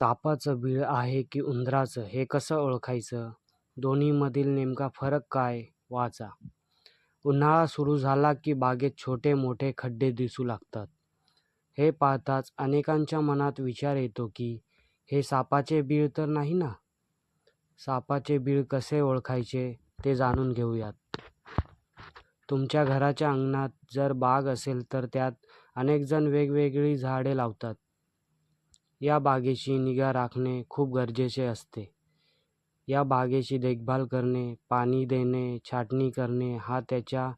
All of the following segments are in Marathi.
सापाचं बिळ आहे की उंदराचं हे कसं ओळखायचं? दोन्हीमधील नेमका फरक काय? वाचा. उन्हाळा सुरू झाला की बागेत छोटे मोठे खड्डे दिसू लागतात. हे पाहताच अनेकांच्या मनात विचार येतो की हे सापाचे बिळ तर नाही ना? सापाचे बिळ कसे ओळखायचे ते जाणून घेऊयात. तुमच्या घराच्या अंगणात जर बाग असेल तर त्यात अनेक जण वेगवेगळी झाडे लावतात. या बागेची निगा राखणे खूप गरजेचे असते. या बागेची देखभाल करणे, पाणी देणे, छाटणी करणे हा त्याच्या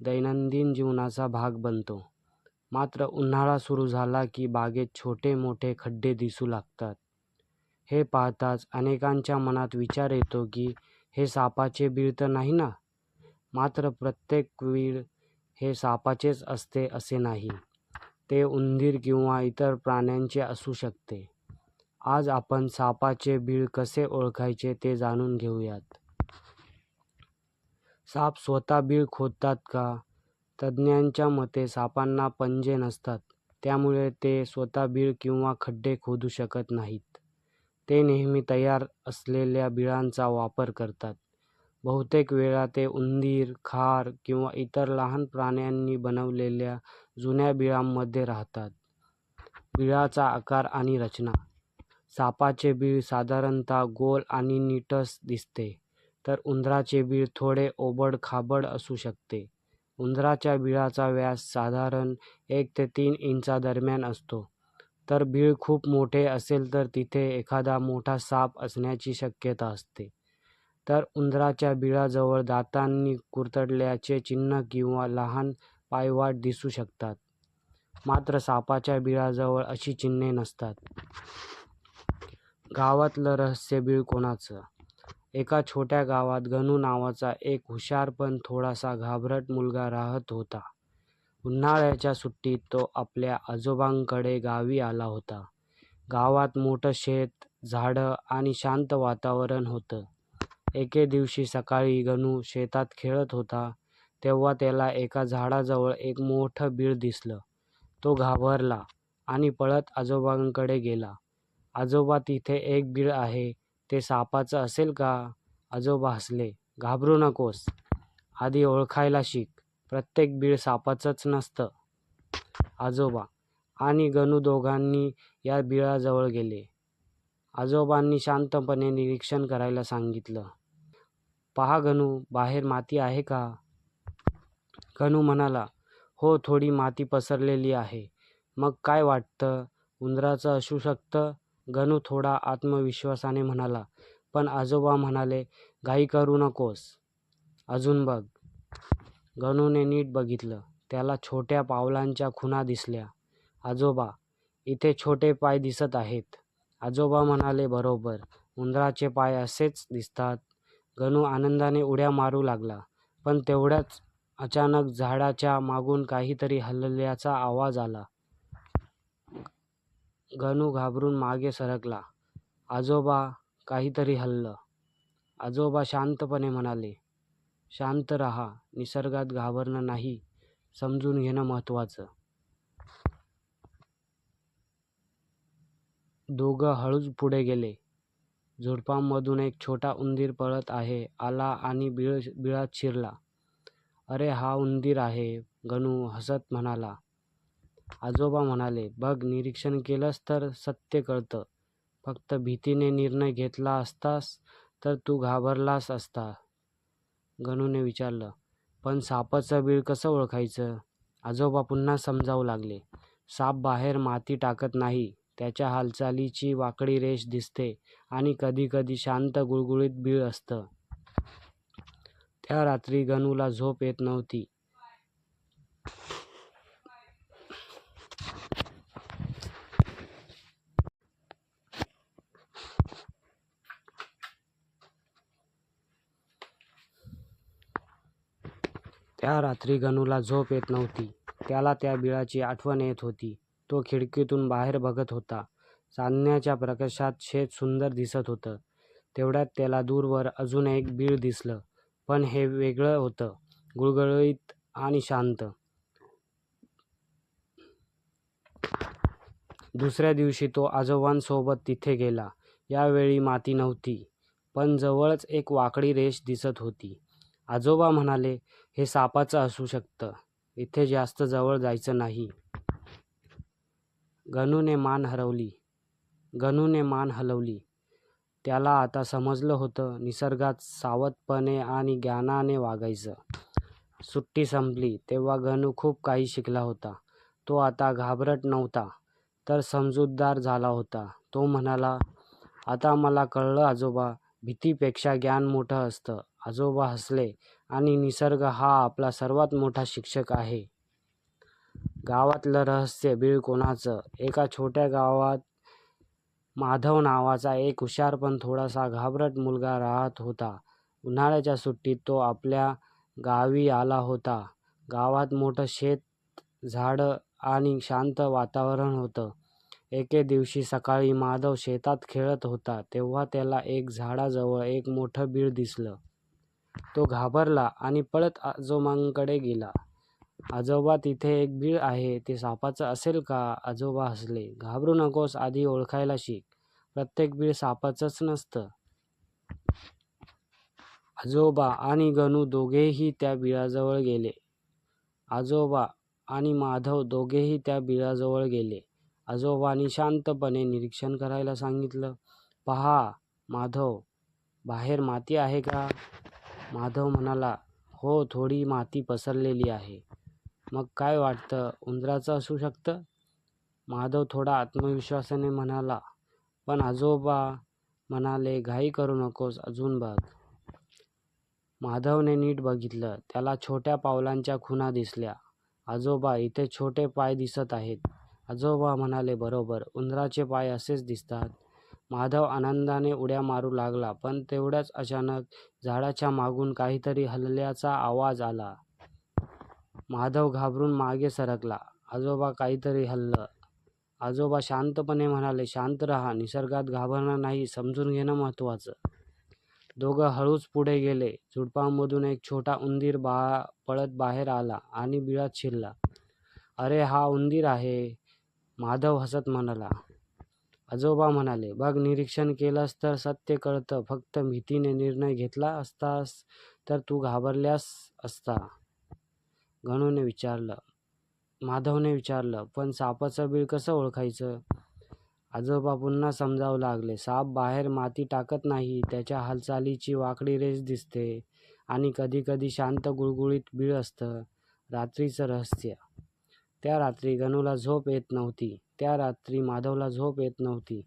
दैनंदिन जीवनाचा भाग बनतो. मात्र उन्हाळा सुरू झाला की बागेत छोटे मोठे खड्डे दिसू लागतात. हे पाहताच अनेकांच्या मनात विचार येतो की हे सापाचे बिळ तर नाही ना? मात्र प्रत्येक बिळ हे सापाचेच असते असे नाही. ते उंदीर किंवा इतर प्राण्यांचे असू शकते. आज आपण सापाचे बिळ कसे ओळखायचे ते जाणून घेऊयात. साप स्वतः बिळ खोदतात का? तज्ज्ञांच्या मते सापांना पंजे नसतात. त्यामुळे ते स्वतः बिळ किंवा खड्डे खोदू शकत नाहीत. ते नेहमी तयार असलेल्या बिळांचा वापर करतात. बहुतेक वेळा ते उंदीर, खार किंवा इतर लहान प्राण्यांनी बनवलेल्या जुन्या बिळांमध्ये राहतात. बिळाचा आकार आणि रचना. सापाचे बिळ साधारणतः गोल आणि नीटस दिसते, तर उंदराचे बिळ थोडे ओबड-खाबड असू शकते. उंदराच्या बिळाचा व्यास साधारण 1 ते 3 इंचादरम्यान असतो, तर बिळ खूप मोठे असेल तर तिथे एखादा मोठा साप असण्याची शक्यता असते. तर उंदराच्या बिळाजवळ दातांनी कुरतडल्याचे चिन्ह किंवा लहान पायवाट दिसू शकतात. मात्र सापाच्या बिळाजवळ अशी चिन्हे नसतात. गावातलं रहस्य बिळ कोणाचं? एका छोट्या गावात गणू नावाचा एक हुशार पण थोडासा घाबरट मुलगा राहत होता. उन्हाळ्याच्या सुट्टीत तो आपल्या आजोबांकडे गावी आला होता. गावात मोठं शेत, झाडं आणि शांत वातावरण होतं. एके दिवशी सकाळी गणू शेतात खेळत होता, तेव्हा त्याला एका झाडाजवळ एक मोठं बिळ दिसलं. तो घाबरला आणि पळत आजोबांकडे गेला. आजोबा, तिथे एक बिळ आहे, ते सापाचं असेल का? आजोबा हसले. घाबरू नकोस, आधी ओळखायला शिक. प्रत्येक बिळ सापाचंच नसतं. आजोबा आणि गणू दोघांनी या बिळाजवळ गेले. आजोबांनी शांतपणे निरीक्षण करायला सांगितलं. पहा गणू, बाहेर माती आहे का? गणू म्हणाला, हो, थोडी माती पसरलेली आहे. मग काय वाटतं, उंदराचं असू शकतं? गणू थोडा आत्मविश्वासाने म्हणाला. पण आजोबा म्हणाले, घाई करू नकोस, अजून बघ. गणूने नीट बघितलं. त्याला छोट्या पावलांच्या खुणा दिसल्या. आजोबा, इथे छोटे पाय दिसत आहेत. आजोबा म्हणाले, बरोबर, उंदराचे पाय असेच दिसतात. गणू आनंदाने उड्या मारू लागला. पण तेवढ्याच अचानक झाडाच्या मागून काहीतरी हलल्याचा आवाज आला. गणू घाबरून मागे सरकला. आजोबा, काहीतरी हललं. आजोबा शांतपणे म्हणाले, शांत रहा, निसर्गात घाबरणं नाही, समजून घेणं महत्त्वाचं. दोघं हळूच पुढे गेले. झुडपांमधून एक छोटा उंदीर पळत आला आणि बिळात शिरला. अरे, हा उंदीर आहे, गणू हसत म्हणाला. आजोबा म्हणाले, बघ, निरीक्षण केलंस तर सत्य कळतं. फक्त भीतीने निर्णय घेतला असतास तर तू घाबरलास असता. गणूने विचारलं, पण सापाचं बिळ कसं ओळखायचं? आजोबा पुन्हा समजावू लागले. साप बाहेर माती टाकत नाही. त्याच्या हालचालीची वाकडी रेष दिसते आणि कधीकधी शांत गुळगुळीत बिळ असतं. त्या रात्री गणूला झोप येत नव्हती. त्याला त्या बिळाची आठवण येत होती. तो खिडकीतून बाहेर बघत होता. चांदण्याच्या प्रकाशात शेत सुंदर दिसत होतं. तेवढ्यात त्याला दूरवर अजून एक बीळ दिसलं. पण हे वेगळं होतं, गुळगुळीत आणि शांत. दुसऱ्या दिवशी तो आजोबांसोबत तिथे गेला. यावेळी माती नव्हती, पण जवळच एक वाकडी रेष दिसत होती. आजोबा म्हणाले, "हे सापाचं असू शकतं. इथे जास्त जवळ जायचं नाही." गणूने मान हलवली. त्याला आता समजलं होतं, निसर्गात सावधपणे आणि ज्ञानाने वागायचं. सुट्टी संपली तेव्हा गणू खूप काही शिकला होता. तो आता घाबरट नव्हता, तर समजूतदार झाला होता. तो म्हणाला, "आता मला कळलं आजोबा, भीतीपेक्षा ज्ञान मोठं असतं." आजोबा हसले आणि निसर्ग हा आपला सर्वात मोठा शिक्षक आहे. गावातलं रहस्य बीळ कोणाचं? एका छोट्या गावात माधव नावाचा एक हुशार पण थोडासा घाबरट मुलगा राहत होता. उन्हाळ्याच्या सुट्टीत तो आपल्या गावी आला होता. गावात मोठं शेत, झाडं आणि शांत वातावरण होतं. एके दिवशी सकाळी माधव शेतात खेळत होता तेव्हा त्याला एक झाडाजवळ एक मोठं बीळ दिसलं. तो घाबरला आणि पळत आजोबांकडे गेला. "आजोबा, तिथे एक बीळ आहे. ते सापाचं असेल का?" आजोबा हसले. "घाबरू नकोस, आधी ओळखायला शिक. प्रत्येक बीळ सापाचंच नसतं." आजोबा आणि गणू दोघेही त्या बिळाजवळ गेले. आजोबा आणि माधव दोघेही त्या बिळाजवळ गेले. आजोबांनी शांतपणे निरीक्षण करायला सांगितलं. "पहा माधव, बाहेर माती आहे का?" माधव म्हणाला, "हो, थोडी माती पसरलेली आहे." "मग काय वाटतं, उंदराचं असू शकतं?" माधव थोडा आत्मविश्वासाने म्हणाला. पण आजोबा म्हणाले, "घाई करू नकोस, अजून बघ." माधवने नीट बघितलं. त्याला छोट्या पावलांच्या खुणा दिसल्या. "आजोबा, इथे छोटे पाय दिसत आहेत." आजोबा म्हणाले, "बरोबर, उंदराचे पाय असेच दिसतात." माधव आनंदाने उड्या मारू लागला, पण तेवढ्याच अचानक झाडाच्या मागून काहीतरी हलल्याचा आवाज आला. माधव घाबरून मागे सरकला. "आजोबा, काहीतरी हललं." आजोबा शांतपणे म्हणाले, "शांत राहा. निसर्गात घाबरणं नाही, समजून घेणं महत्त्वाचं." दोघं हळूच पुढे गेले. झुडपांमधून एक छोटा उंदीर पळत बाहेर आला आणि बिळात शिरला. "अरे, हा उंदीर आहे," माधव हसत म्हणाला. आजोबा म्हणाले, "बघ, निरीक्षण केलंस तर सत्य कळतं. फक्त भीतीने निर्णय घेतला असतास तर तू घाबरलास असता." माधवने विचारलं, "पण सापाचं बीळ कसं ओळखायचं?" आजोबा पुन्हा समजावू लागले, "साप बाहेर माती टाकत नाही. त्याच्या हालचालीची वाकडी रेष दिसते आणि कधीकधी शांत गुळगुळीत बीळ असतं." रात्रीचं रहस्य. त्या रात्री गणूला झोप येत नव्हती. त्या रात्री माधवला झोप येत नव्हती.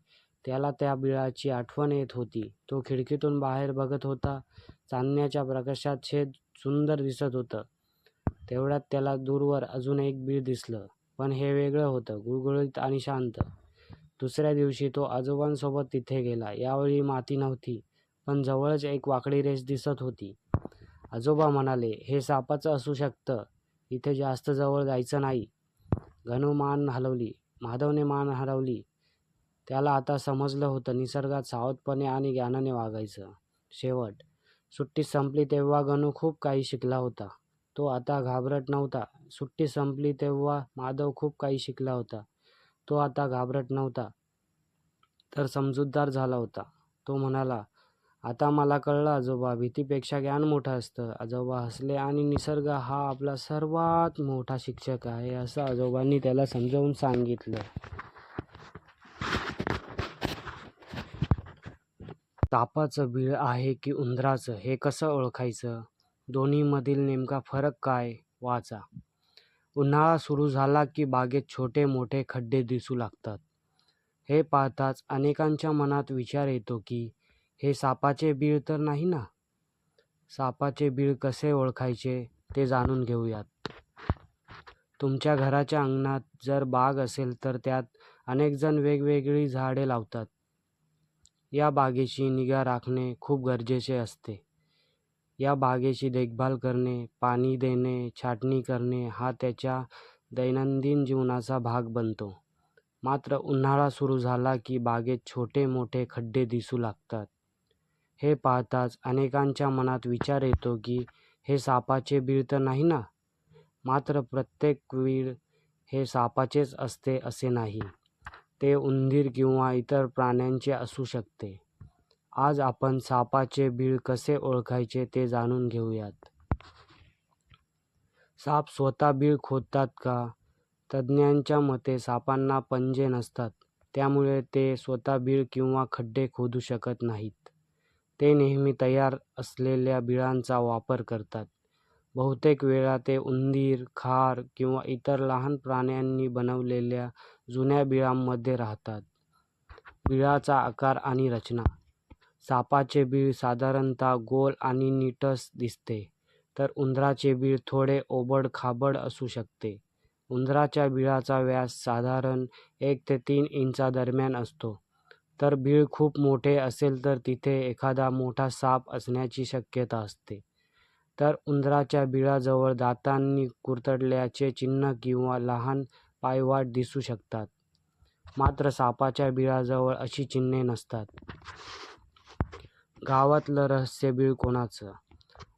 त्याला त्या बिळाची आठवण येत होती. तो खिडकीतून बाहेर बघत होता. चांदण्याच्या प्रकाशात शेत सुंदर दिसत होतं. तेवढ्यात त्याला दूरवर अजून एक बीळ दिसलं. पण हे वेगळं होतं, गुळगुळीत आणि शांत. दुसऱ्या दिवशी तो आजोबांसोबत तिथे गेला. यावेळी माती नव्हती, पण जवळच एक वाकडी रेष दिसत होती. आजोबा म्हणाले, "हे सापाचं असू शकतं. इथे जास्त जवळ जायचं नाही." माधवने मान हलवली. त्याला आता समजलं होतं, निसर्गात सावधपणे आणि ज्ञानाने वागायचं. शेवट. सुट्टी संपली तेव्हा गणू खूप काही शिकला होता. तो आता घाबरट नव्हता. सुट्टी संपली तेव्हा माधव खूप काही शिकला होता. तो आता घाबरट नव्हता, तर समजूतदार झाला होता. तो म्हणाला, "आता मला कळलं आजोबा, भीतीपेक्षा ज्ञान मोठं असतं." आजोबा हसले आणि निसर्ग हा आपला सर्वात मोठा शिक्षक आहे, असं आजोबांनी त्याला समजावून सांगितलं. सापाचं बीळ आहे की उंदराचं, हे कसं ओळखायचं? दोन्हीमधील नेमका फरक काय? वाचा. उन्हाळा सुरू झाला की बागेत छोटे मोठे खड्डे दिसू लागतात. हे पाहताच अनेकांच्या मनात विचार येतो की हे सापाचे बीळ तर नाही ना? सापाचे बीळ कसे ओळखायचे ते जाणून घेऊयात. तुमच्या घराच्या अंगणात जर बाग असेल तर त्यात अनेक जण वेगवेगळी झाडे लावतात. या बागेची निगा राखणे खूप गरजेचे असते. या बागेची देखभाल करणे, पाणी देणे, छाटणी करणे हा त्याच्या दैनंदिन जीवनाचा भाग बनतो. मात्र उन्हाळा सुरू झाला की बागेत छोटे मोठे खड्डे दिसू लागतात. हे पाहताच अनेकांच्या मनात विचार येतो की हे सापाचे बीळ तर नाही ना? मात्र प्रत्येक बीळ हे सापाचेच असते असे नाही. ते उंदीर किंवा इतर प्राण्यांचे असू शकते. आज आपण सापाचे बिळ कसे ओळखायचे ते जाणून घेऊयात. साप स्वतः बिळ खोदतात का? तज्ज्ञांच्या मते सापांना पंजे नसतात, त्यामुळे ते स्वतः बिळ किंवा खड्डे खोदू शकत नाहीत. ते नेहमी तयार असलेल्या बिळांचा वापर करतात. बहुतेक वेळा ते उंदीर, खार किंवा इतर लहान प्राण्यांनी बनवलेल्या जुन्या बिळांमध्ये राहतात. बिळाचा आकार आणि रचना. सापाचे बिळ साधारणतः गोल आणि नीटस दिसते, तर उंदराचे बिळ थोडे ओबड-खाबड असू शकते. उंदराच्या बिळाचा व्यास साधारण 1 ते 3 इंचादरम्यान असतो, तर बिळ खूप मोठे असेल तर तिथे एखादा मोठा साप असण्याची शक्यता असते. तर उंदराच्या बिळाजवळ दातांनी कुरतडल्याचे चिन्ह किंवा लहान पायवाट दिसू शकतात. मात्र सापाच्या बिळाजवळ अशी चिन्हे नसतात. गावातलं रहस्य बिळ कोणाचं?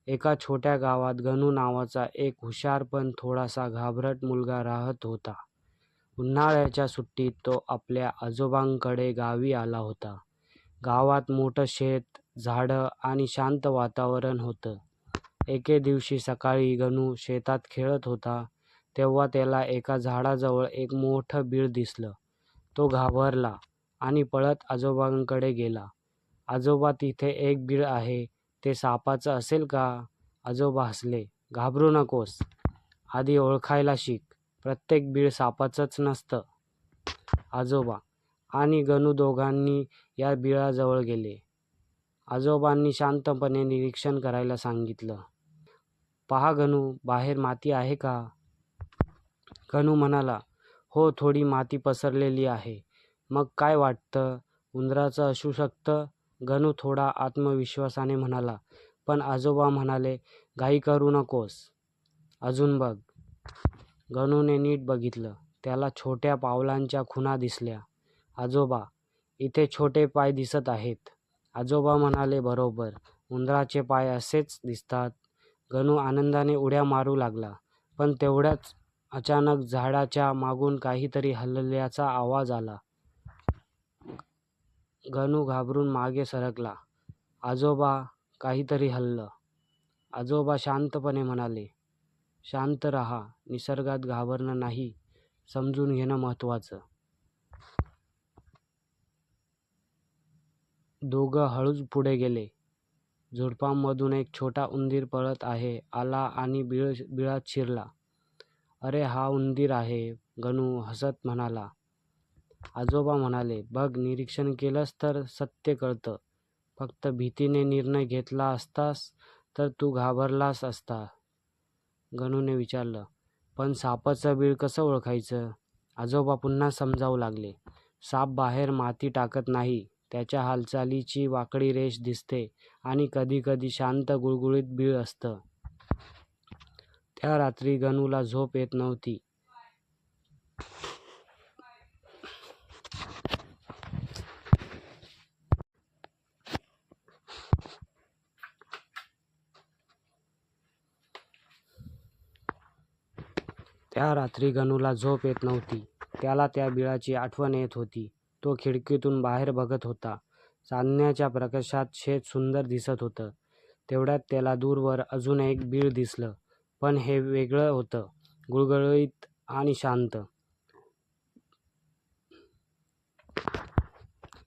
एका छोट्या गावात गणू नावाचा एक हुशार पण थोडासा घाबरट मुलगा राहत होता. उन्हाळ्याच्या सुट्टीत तो आपल्या आजोबांकडे गावी आला होता. गावात मोठं शेत, झाडं आणि शांत वातावरण होतं. एके दिवशी सकाळी गणू शेतात खेळत होता, तेव्हा त्याला एका झाडाजवळ एक मोठं बीळ दिसलं. तो घाबरला आणि पळत आजोबांकडे गेला. आजोबा, तिथे एक बीळ आहे, ते सापाचं असेल का? आजोबा हसले. घाबरू नकोस, आधी ओळखायला शिक. प्रत्येक बीळ सापाचंच नसतं. आजोबा आणि गणू दोघांनी या बिळाजवळ गेले. आजोबांनी शांतपणे निरीक्षण करायला सांगितलं. पहा गणू, बाहेर माती आहे का? गणू म्हणाला, हो, थोडी माती पसरलेली आहे. मग काय वाटतं, उंदराचं असू शकतं? गणू थोडा आत्मविश्वासाने म्हणाला. पण आजोबा म्हणाले, घाई करू नकोस, अजून बघ. गणूने नीट बघितलं. त्याला छोट्या पावलांच्या खुणा दिसल्या. आजोबा, इथे छोटे पाय दिसत आहेत. आजोबा म्हणाले, बरोबर, उंदराचे पाय असेच दिसतात. गणू आनंदाने उड्या मारू लागला. पण तेवढ्याच अचानक झाडाच्या मागून काहीतरी हलल्याचा आवाज आला. गणू घाबरून मागे सरकला. आजोबा, काहीतरी हललं. आजोबा शांतपणे म्हणाले, शांत रहा, निसर्गात घाबरणं नाही, समजून घेणं महत्त्वाचं. दोघं हळूच पुढे गेले. झुडपांमधून एक छोटा उंदीर पळत आला आणि बिळात शिरला. अरे, हा उंदीर आहे, गणू हसत म्हणाला. आजोबा म्हणाले, बघ, निरीक्षण केलंस तर सत्य कळतं. फक्त भीतीने निर्णय घेतला असतास तर तू घाबरलास असता. गणूने विचारलं, पण सापाचं बिळ कसं ओळखायचं? आजोबा पुन्हा समजावू लागले. साप बाहेर माती टाकत नाही, त्याच्या हालचालीची वाकडी रेष दिसते आणि कधीकधी शांत गुळगुळीत बिळ असतं. त्या रात्री गणूला झोप येत नव्हती. त्याला त्या बिळाची आठवण येत होती. तो खिडकीतून बाहेर बघत होता. चांदण्याच्या प्रकाशात शेत सुंदर दिसत होतं. तेवढ्यात त्याला दूरवर अजून एक बीळ दिसलं. पण हे वेगळं होतं, गुळगुळीत आणि शांत.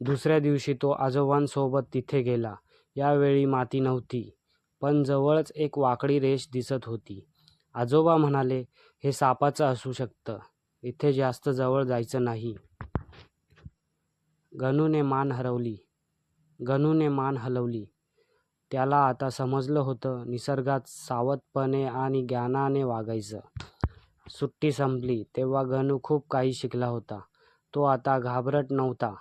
दुसऱ्या दिवशी तो आजोबांसोबत तिथे गेला. यावेळी माती नव्हती, पण जवळच एक वाकडी रेष दिसत होती. आजोबा म्हणाले, हे सापाचं असू शकतं, इथे जास्त जवळ जायचं नाही. गणूने मान हलवली. त्याला आता समजलं होतं, निसर्गात सावधपणे आणि ज्ञानाने वागायचं. सुट्टी संपली तेव्हा गणू खूप काही शिकला होता. तो आता घाबरट नव्हता,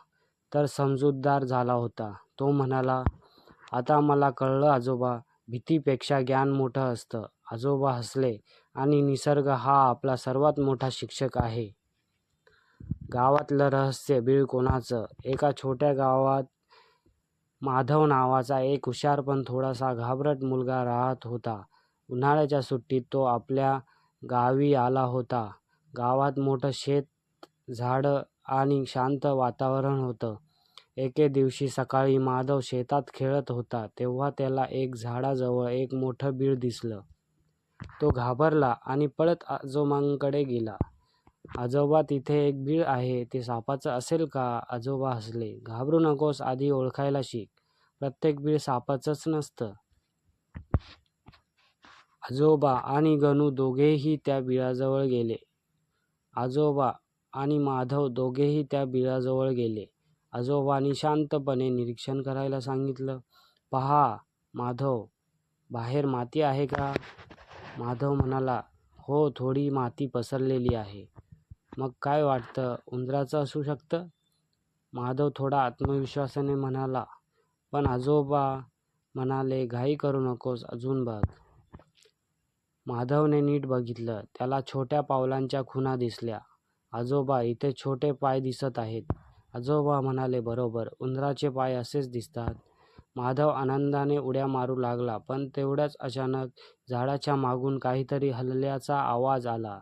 तर समजूतदार झाला होता. तो म्हणाला, आता मला कळलं आजोबा, भीतीपेक्षा ज्ञान मोठं असतं. आजोबा हसले आणि निसर्ग हा आपला सर्वात मोठा शिक्षक आहे. गावातलं रहस्य बिळ कोणाचं? एका छोट्या गावात माधव नावाचा एक हुशार पण थोडासा घाबरट मुलगा राहत होता. उन्हाळ्याच्या सुट्टीत तो आपल्या गावी आला होता. गावात मोठं शेत, झाडं आणि शांत वातावरण होतं. एके दिवशी सकाळी माधव शेतात खेळत होता तेव्हा त्याला एक झाडाजवळ एक मोठं बीळ दिसलं. तो घाबरला आणि पळत आजोबांकडे गेला. आजोबा, तिथे एक बीळ आहे, ते सापाचं असेल का? आजोबा हसले. घाबरू नकोस, आधी ओळखायला शिक. प्रत्येक बीळ सापाचंच नसतं. आजोबा आणि गणू दोघेही त्या बिळाजवळ गेले. आजोबा आणि माधव दोघेही त्या बिळाजवळ गेले. आजोबांनी शांतपणे निरीक्षण करायला सांगितलं. पहा माधव, बाहेर माती आहे का? माधव म्हणाला, हो, थोडी माती पसरलेली आहे. मग काय वाटतं, उंदराचं असू शकतं? माधव थोडा आत्मविश्वासाने म्हणाला. पण आजोबा म्हणाले, घाई करू नकोस, अजून बघ. माधवने नीट बघितलं. त्याला छोट्या पावलांच्या खुणा दिसल्या. आजोबा, इथे छोटे पाय दिसत आहेत. आजोबा म्हणाले, बरोबर, उंदराचे पाय असेच दिसतात. माधव आनंदाने उड्या मारू लागला. पण तेवढ्याच अचानक झाडाच्या मागून काहीतरी हलल्याचा आवाज आला.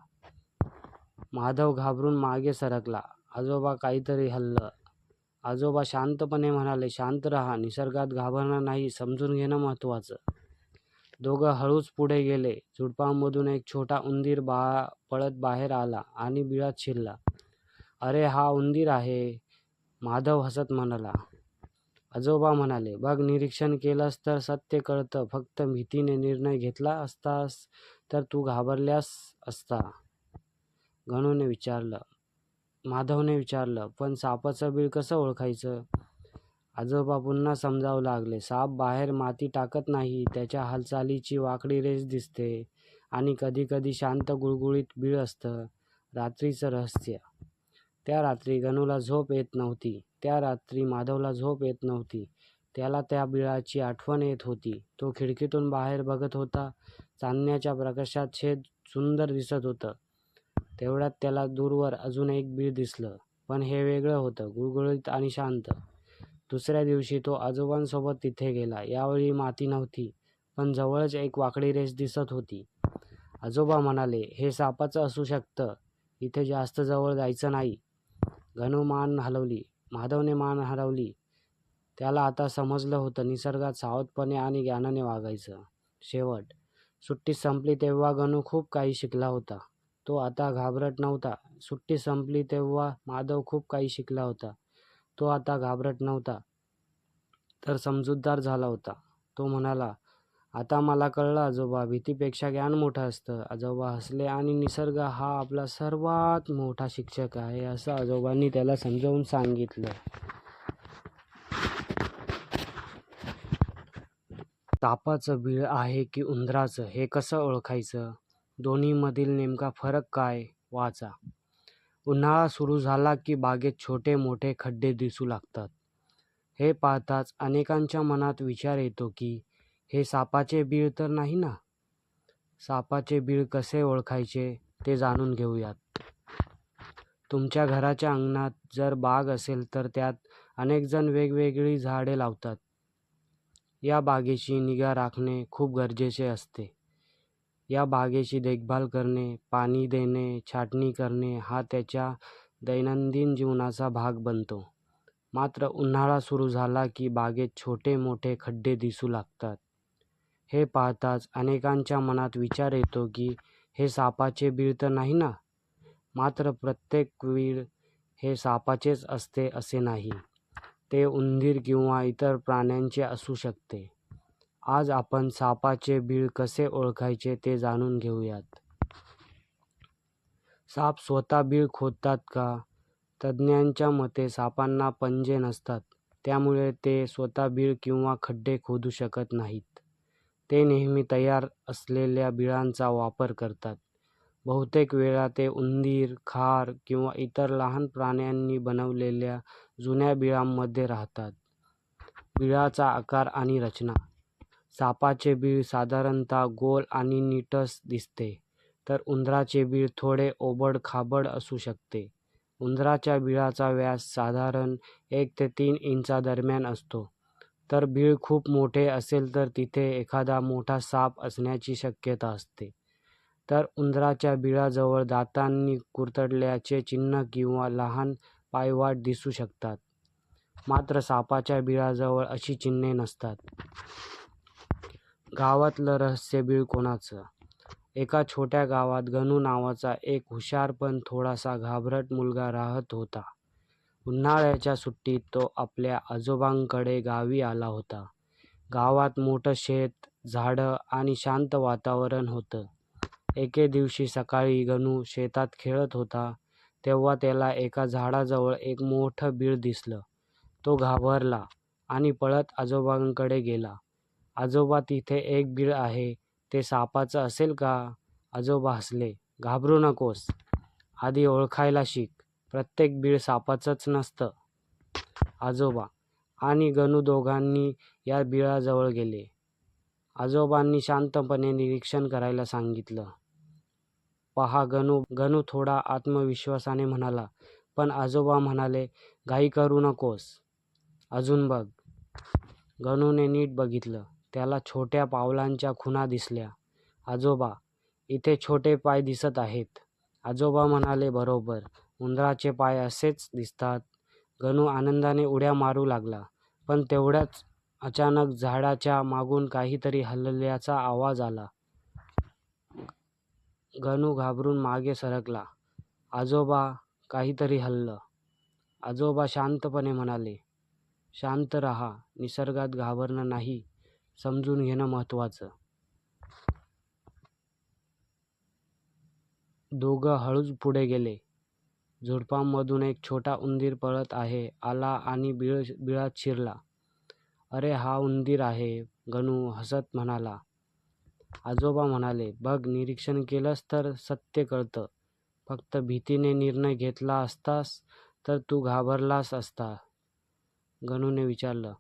माधव घाबरून मागे सरकला. आजोबा, काहीतरी हललं. आजोबा शांतपणे म्हणाले, शांत रहा, निसर्गात घाबरणं नाही, समजून घेणं महत्त्वाचं. दोघं हळूच पुढे गेले. झुडपांमधून एक छोटा उंदीर पळत बाहेर आला आणि बिळात शिरला. अरे, हा उंदीर आहे, माधव हसत म्हणाला. आजोबा म्हणाले, बघ, निरीक्षण केलंस तर सत्य कळतं. फक्त भीतीने निर्णय घेतला असतास तर तू घाबरल्यास असता. माधवने विचारलं, पण सापाचं बीळ कसं ओळखायचं? आजोबा पुन्हा समजावू लागले. साप बाहेर माती टाकत नाही, त्याच्या हालचालीची वाकडी रेष दिसते आणि कधीकधी शांत गुळगुळीत बीळ असतं. रात्रीचं रहस्य. त्या रात्री गणूला झोप येत नव्हती. त्या रात्री माधवला झोप येत नव्हती. त्याला त्या बिळाची आठवण येत होती. तो खिडकीतून बाहेर बघत होता. चांदण्याच्या प्रकाशात शेत सुंदर दिसत होतं. तेवढ्यात त्याला दूरवर अजून एक बीळ दिसलं. पण हे वेगळं होतं, गुळगुळीत आणि शांत. दुसऱ्या दिवशी तो आजोबांसोबत तिथे गेला. यावेळी माती नव्हती, पण जवळच एक वाकडी रेष दिसत होती. आजोबा म्हणाले, हे सापाचं असू शकतं, इथे जास्त जवळ जायचं नाही. गणू मान हलवली. माधवने मान हलवली. त्याला आता समजलं होतं, निसर्गात सावधपणे आणि ज्ञानाने वागायचं. शेवट. सुट्टी संपली तेव्हा गणू खूप काही शिकला होता. तो आता घाबरत नव्हता. सुट्टी संपली तेव्हा माधव खूप काही शिकला होता. तो आता घाबरत नव्हता, तर समजूतदार झाला होता. तो म्हणाला, आता मला कळलं आजोबा, भीतीपेक्षा ज्ञान मोठं असतं. आजोबा हसले आणि निसर्ग हा आपला सर्वात मोठा शिक्षक आहे, असं आजोबांनी त्याला समजावून सांगितलं. सापाचं बीळ आहे की उंदराचं, हे कसं ओळखायचं? दोन्हीमधील नेमका फरक काय? वाचा. उन्हाळा सुरू झाला की बागेत छोटे मोठे खड्डे दिसू लागतात. हे पाहताच अनेकांच्या मनात विचार येतो की हे सापाचे बीळ तर नाही ना? सापाचे बीळ कसे ओळखायचे ते जाणून घेऊयात. तुमच्या घराच्या अंगणात जर बाग असेल तर त्यात अनेक जण वेगवेगळी झाडे लावतात. या बागेची निगा राखणे खूप गरजेचे असते. या बागेची देखभाल करणे, पाणी देणे, छाटणी करणे हा त्याच्या दैनंदिन जीवनाचा भाग बनतो. मात्र उन्हाळा सुरू झाला की बागेत छोटे मोठे खड्डे दिसू लागतात. हे पाहताच अनेकांच्या मनात विचार येतो की हे सापाचे बीळ तर नाही ना? मात्र प्रत्येक बीळ हे सापाचेच असते असे नाही. ते उंदीर किंवा इतर प्राण्यांचे असू शकते. आज आपण सापाचे बीळ कसे ओळखायचे ते जाणून घेऊयात. साप स्वतः बीळ खोदतात का? तज्ज्ञांच्या मते सापांना पंजे नसतात, त्यामुळे ते स्वतः बीळ किंवा खड्डे खोदू शकत नाहीत. ते नेहमी तयार असलेल्या बिळांचा वापर करतात. बहुतेक वेळा ते उंदीर, खार किंवा इतर लहान प्राण्यांनी बनवलेल्या जुन्या बिळांमध्ये राहतात. बिळाचा आकार आणि रचना. सापाचे बीळ साधारणतः गोल आणि नीटस दिसते, तर उंदराचे बीळ थोडे ओबड-खाबड असू शकते. उंदराच्या बिळाचा व्यास साधारण 1 ते 3 इंचादरम्यान असतो, तर बीळ खूप मोठे असेल तर तिथे एखादा मोठा साप असण्याची शक्यता असते. तर उंदराच्या बिळाजवळ दातांनी कुरतडल्याचे चिन्ह किंवा लहान पायवाट दिसू शकतात, मात्र सापाच्या बिळाजवळ अशी चिन्हे नसतात. गावातलं रहस्य बीळ कोणाचं? एका छोट्या गावात गणू नावाचा एक हुशार पण थोडासा घाबरट मुलगा राहत होता. उन्हाळ्याच्या सुट्टीत तो आपल्या आजोबांकडे गावी आला होता. गावात मोठं शेत, झाडं आणि शांत वातावरण होतं. एके दिवशी सकाळी गणू शेतात खेळत होता, तेव्हा त्याला एका झाडाजवळ एक मोठं बीळ दिसलं. तो घाबरला आणि पळत आजोबांकडे गेला. आजोबा, तिथे एक बीळ आहे, ते सापाचं असेल का? आजोबा हसले. घाबरू नकोस, आधी ओळखायला शिक. प्रत्येक बीळ सापाचंच नसतं. आजोबा आणि गणू दोघांनी या बिळाजवळ गेले. आजोबांनी शांतपणे निरीक्षण करायला सांगितलं. पहा, गणू थोडा आत्मविश्वासाने म्हणाला. पण आजोबा म्हणाले, घाई करू नकोस, अजून बघ. गणूने नीट बघितलं. त्याला छोट्या पावलांच्या खुणा दिसल्या. आजोबा, इथे छोटे पाय दिसत आहेत. आजोबा म्हणाले, बरोबर, उंदराचे पाय असेच दिसतात. गणू आनंदाने उड्या मारू लागला. पण तेवढ्याच अचानक झाडाच्या मागून काहीतरी हलल्याचा आवाज आला. गणू घाबरून मागे सरकला. आजोबा, काहीतरी हललं. आजोबा शांतपणे म्हणाले, शांत राहा, निसर्गात घाबरणं नाही, समजून घेणं महत्त्वाचं. दोघं हळूच पुढे गेले. झुडपांमधून एक छोटा उंदीर पळत आला आणि बिळात शिरला. अरे, हा उंदीर आहे, गणू हसत म्हणाला. आजोबा म्हणाले, बघ, निरीक्षण केलंस तर सत्य कळतं. फक्त भीतीने निर्णय घेतला असतास तर तू घाबरलास असता. गणूने विचारलं,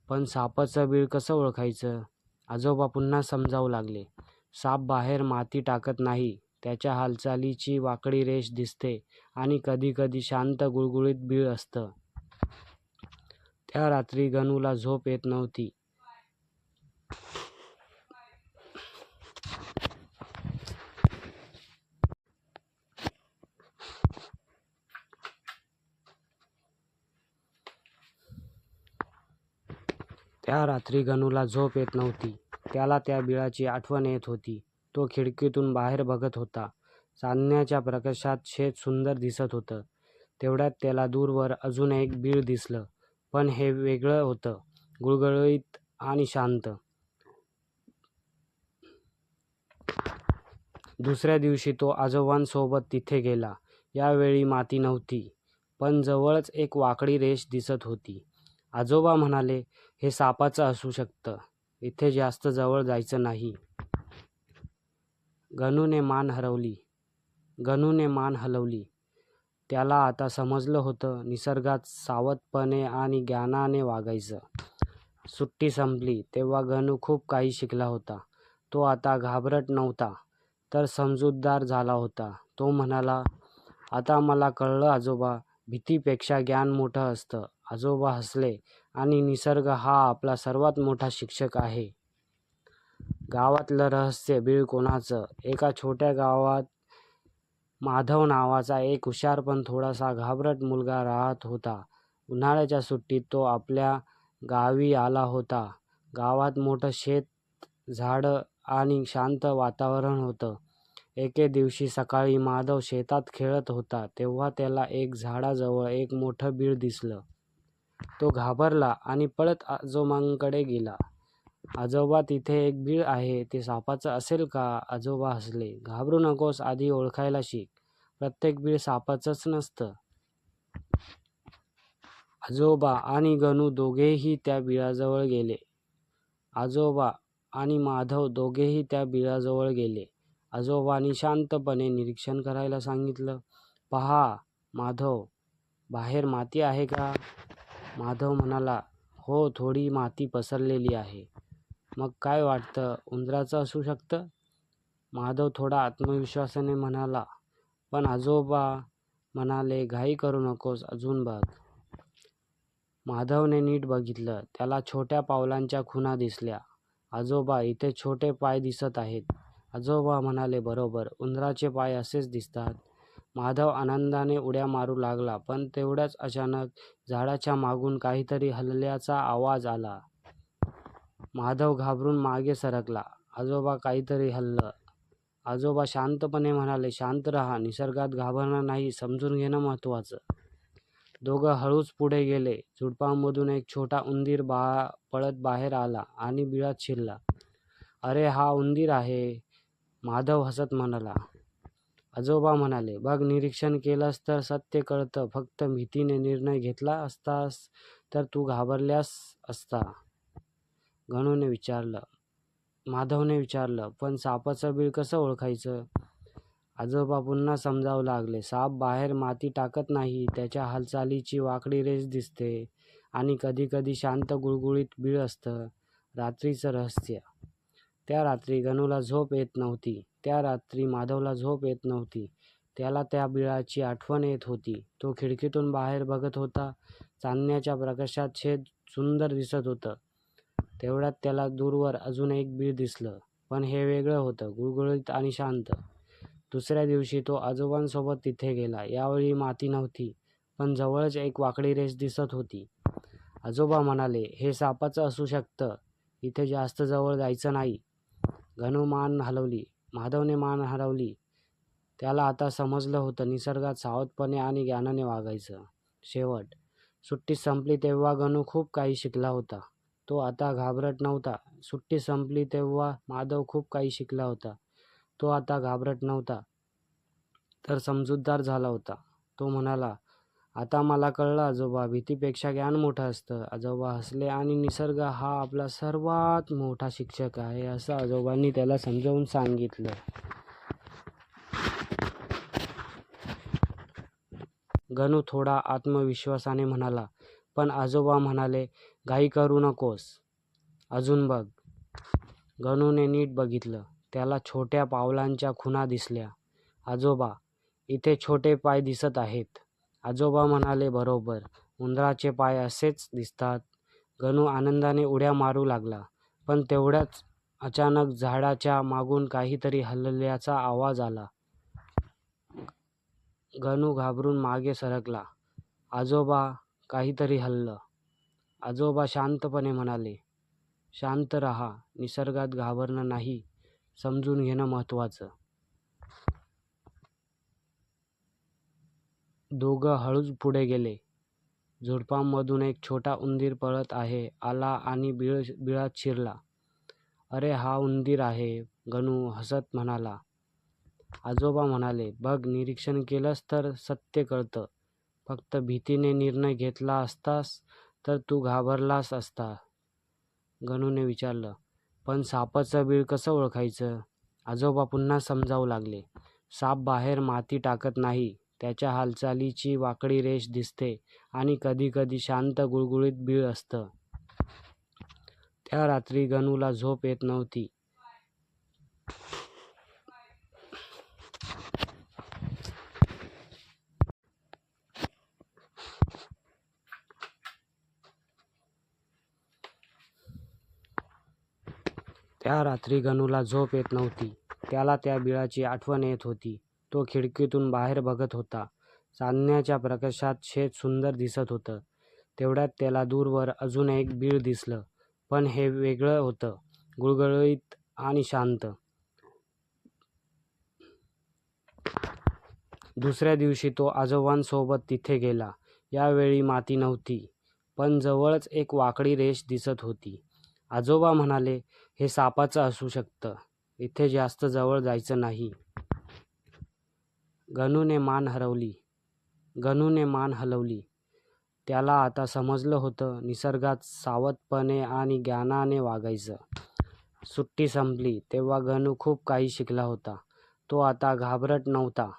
पण सापाचं बीळ कसं ओळखायचं? आजोबा पुन्हा समजावू लागले. साप बाहेर माती टाकत नाही, त्याच्या हालचालीची वाकडी रेष दिसते आणि कधीकधी शांत गुळगुळीत बीळ असतं. त्या रात्री गणूला झोप येत नव्हती. त्याला त्या बिळाची आठवण येत होती. तो खिडकीतून बाहेर बघत होता. चांदण्याच्या प्रकाशात शेत सुंदर दिसत होतं. तेवढ्यात त्याला दूरवर अजून एक बीळ दिसलं. पण हे वेगळं होतं, गुळगुळीत आणि शांत. दुसऱ्या दिवशी तो आजोबांसोबत तिथे गेला. यावेळी माती नव्हती, पण जवळच एक वाकडी रेष दिसत होती. आजोबा म्हणाले, हे सापाचं असू शकतं, इथे जास्त जवळ जायचं नाही. गणूने मान हलवली. त्याला आता समजलं होतं, निसर्गात सावधपणे आणि ज्ञानाने वागायचं. सुट्टी संपली तेव्हा गणू खूप काही शिकला होता. तो आता घाबरट नव्हता, तर समजूतदार झाला होता. तो म्हणाला, आता मला कळलं आजोबा, भीतीपेक्षा ज्ञान मोठं असतं. आजोबा हसले आणि निसर्ग हा आपला सर्वात मोठा शिक्षक आहे. गावातलं रहस्य बीळ कोणाचं? एका छोट्या गावात माधव नावाचा एक हुशार पण थोडासा घाबरट मुलगा राहत होता. उन्हाळ्याच्या सुट्टीत तो आपल्या गावी आला होता. गावात मोठं शेत, झाडं आणि शांत वातावरण होतं. एके दिवशी सकाळी माधव शेतात खेळत होता, तेव्हा त्याला एक झाडाजवळ एक मोठं बीळ दिसलं. तो घाबरला आणि पळत आजोबांकडे गेला. आजोबा, तिथे एक बीळ आहे, ते सापाचं असेल का? आजोबा हसले. घाबरू नकोस, आधी ओळखायला शिक. प्रत्येक बीळ सापाचंच नसतं. आजोबा आणि गणू दोघेही त्या बिळाजवळ गेले. आजोबा आणि माधव दोघेही त्या बिळाजवळ गेले. आजोबांनी शांतपणे निरीक्षण करायला सांगितलं. पहा माधव, बाहेर माती आहे का? माधव म्हणाला, हो, थोडी माती पसरलेली आहे. मग काय वाटतं, उंदराचं असू शकतं? माधव थोडा आत्मविश्वासाने म्हणाला. पण आजोबा म्हणाले, घाई करू नकोस, अजून बघ. माधवने नीट बघितलं. त्याला छोट्या पावलांच्या खुणा दिसल्या. आजोबा, इथे छोटे पाय दिसत आहेत. आजोबा म्हणाले, बरोबर, उंदराचे पाय असेच दिसतात. माधव आनंदाने उड्या मारू लागला, पण तेवढ्याच अचानक झाडाच्या मागून काहीतरी हलल्याचा आवाज आला. माधव घाबरून मागे सरकला. आजोबा, काहीतरी हललं. आजोबा शांतपणे म्हणाले, शांत रहा, निसर्गात घाबरणं नाही, समजून घेणं महत्त्वाचं. दोघं हळूच पुढे गेले. झुडपांमधून एक छोटा उंदीर पळत बाहेर आला आणि बिळात शिरला. अरे, हा उंदीर आहे, माधव हसत म्हणाला. आजोबा म्हणाले, बघ, निरीक्षण केलंस तर सत्य कळतं. फक्त भीतीने निर्णय घेतला असतास तर तू घाबरल्यास असता. माधवने विचारलं, पण सापाचं बिळ कसं ओळखायचं? आजोबा पुन्हा समजावू लागले. साप बाहेर माती टाकत नाही, त्याच्या हालचालीची वाकडी रेष दिसते आणि कधीकधी शांत गुळगुळीत बिळ असतं. रात्रीचं रहस्य. त्या रात्री गणूला झोप येत नव्हती. त्या रात्री माधवला झोप येत नव्हती. त्याला त्या बिळाची आठवण येत होती. तो खिडकीतून बाहेर बघत होता. चांदण्याच्या प्रकाशात शेत सुंदर दिसत होतं. तेवढ्यात त्याला दूरवर अजून एक बीळ दिसलं, पण हे वेगळं होतं, गुळगुळीत आणि शांत. दुसऱ्या दिवशी तो आजोबांसोबत तिथे गेला. यावेळी माती नव्हती, पण जवळच एक वाकडी रेष दिसत होती. आजोबा म्हणाले, हे सापाचं असू शकतं, इथे जास्त जवळ जायचं नाही. माधवने मान हलवली. त्याला आता समजलं होतं, निसर्गात सावधपणे आणि ज्ञानाने वागायचं. शेवट. सुट्टी संपली तेव्हा गणू खूप काही शिकला होता. तो आता घाबरत नव्हता. सुट्टी संपली तेव्हा माधव खूप काही शिकला होता. तो आता घाबरत नव्हता, तर समजूतदार झाला होता. तो म्हणाला, आता मला कळलं आजोबा, भीतीपेक्षा ज्ञान मोठं असतं. आजोबा हसले आणि निसर्ग हा आपला सर्वात मोठा शिक्षक आहे, असं आजोबांनी त्याला समजावून सांगितलं. गणू थोडा आत्मविश्वासाने म्हणाला, पण आजोबा म्हणाले, घाई करू नकोस, अजून बघ. गणूने नीट बघितलं. त्याला छोट्या पावलांच्या खुणा दिसल्या. आजोबा, इथे छोटे पाय दिसत आहेत. आजोबा म्हणाले, बरोबर, उंदराचे पाय असेच दिसतात. गणू आनंदाने उड्या मारू लागला, पण तेवढ्याच अचानक झाडाच्या मागून काहीतरी हलल्याचा आवाज आला. गणू घाबरून मागे सरकला. आजोबा, काहीतरी हललं. आजोबा शांतपणे म्हणाले, शांत रहा, निसर्गात घाबरणं नाही, समजून घेणं महत्त्वाचं. दोघं हळूच पुढे गेले. झुडपांमधून एक छोटा उंदीर पळत आला आणि बिळात शिरला. अरे, हा उंदीर आहे, गणू हसत म्हणाला. आजोबा म्हणाले, बघ, निरीक्षण केलंस तर सत्य कळतं. फक्त भीतीने निर्णय घेतला असतास तर तू घाबरलास असता. गणूने विचारलं, पण सापाचं बिळ कसं ओळखायचं? आजोबा पुन्हा समजावू लागले. साप बाहेर माती टाकत नाही, त्याच्या हालचालीची वाकडी रेष दिसते आणि कधीकधी शांत गुळगुळीत बिळ असतं. त्या रात्री गणूला झोप येत नव्हती. त्याला त्या बिळाची आठवण येत होती. तो खिडकीतून बाहेर बघत होता. चांदण्याच्या प्रकाशात शेत सुंदर दिसत होतं. तेवढ्यात त्याला दूरवर अजून एक बीळ दिसलं, पण हे वेगळं होतं, गुळगुळीत आणि शांत. दुसऱ्या दिवशी तो आजोबांसोबत तिथे गेला. यावेळी माती नव्हती, पण जवळच एक वाकडी रेष दिसत होती. आजोबा म्हणाले, हे सापाचं असू शकतं, इथे जास्त जवळ जायचं नाही. गणूने मान हलवली. त्याला आता समजलं होतं, निसर्गात सावधपणे आणि ज्ञानाने वागायचं. सुट्टी संपली तेव्हा गणू खूप काही शिकला होता. तो आता घाबरत नव्हता,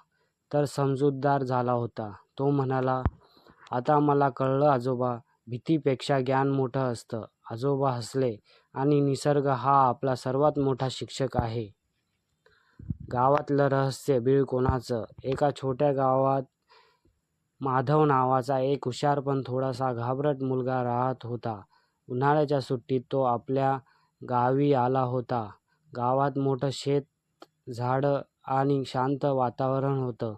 तर समजूतदार झाला होता. तो म्हणाला, आता मला कळलं आजोबा, भीतीपेक्षा ज्ञान मोठं असतं. आजोबा हसले आणि निसर्ग हा आपला सर्वात मोठा शिक्षक आहे. गावातलं रहस्य. बीळ कोणाचं? एका छोट्या गावात माधव नावाचा एक हुशार पण थोडासा घाबरट मुलगा राहत होता. उन्हाळ्याच्या सुट्टीत तो आपल्या गावी आला होता. गावात मोठं शेत, झाडं आणि शांत वातावरण होतं.